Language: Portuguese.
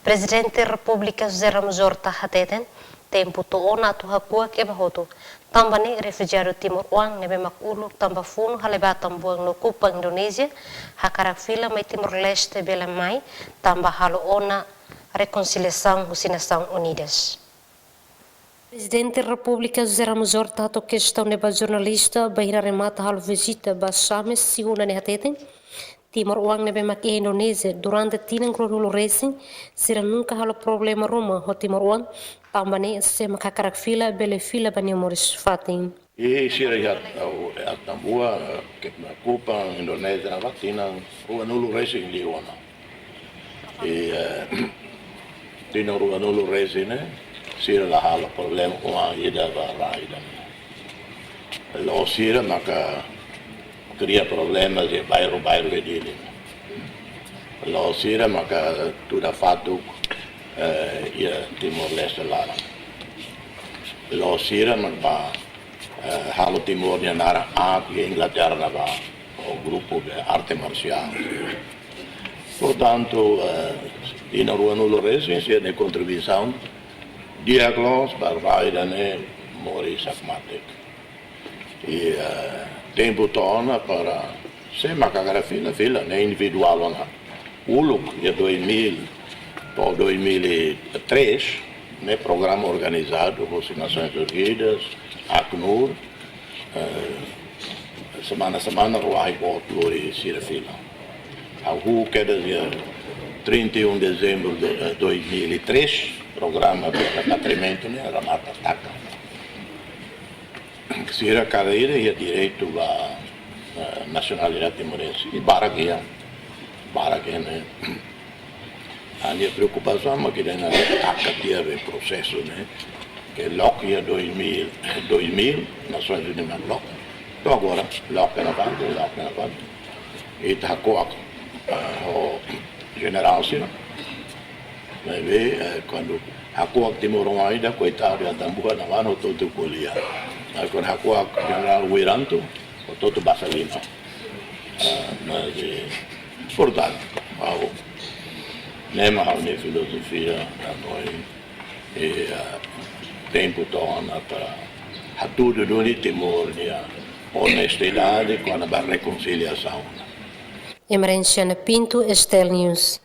Presidente da República José Ramos Horta hateten tempo to ona tu hakua ke bahoto tambani refugiado Timor Uang nebe makulu tamba funu haleba tambuang no kupa Indonesia hakara fila mai Timor Leste bela mai tamba halo ona reconciliação das Nações Unidas. Presidente da República José Ramos Horta to questão neba jornalista bahira remata halo visita ba Chames segunda ne hateten Timor Uang nebe maki Indonesia durante tinang krolulu racing sira nunca halo problema Roma ho Timor Uang tambani se makakarak fila bele fila bani moris fatin. E sira ya atambua ke kupa Indonesia vatina ruanulu racing liwana. Tinang ruanulu racing ne sira la halo problema com a ida va raida. Lo sira maka cria problemas de bairro de dele. Lo sira maka tudo fato ia Timor Leste lá. Lo sira maka halo Timor nya nara a Inglaterra va o grupo de arte marcial. Portanto, in ruanulo resi sia ne contribuição diagnos para raida ne mori sakmatik. E tempo torna para se macagara fila né individual na uluk de 2000 para 2003 né programa organizado pelas Nações Unidas ACNUR semana ruai bot lori sira fila a hu queda dia 31 de dezembro de 2003 programa de repatriamento né ramata taka sira carreira e direito à nacionalidade timorense e baraguia né a minha preocupação é que na acadia o processo né que logo ia 2000 Nações Unidas logo então agora logo na banda e tá com o general sim mas quando a coa Timor ainda coitado da tambuca na mano todo colia agora a coa general Wiranto o todo basalino mas portanto nema a minha filosofia a noi e tempo torna para a tudo do Timor a honestidade com a reconciliação. Emerência Pinto, Estel News.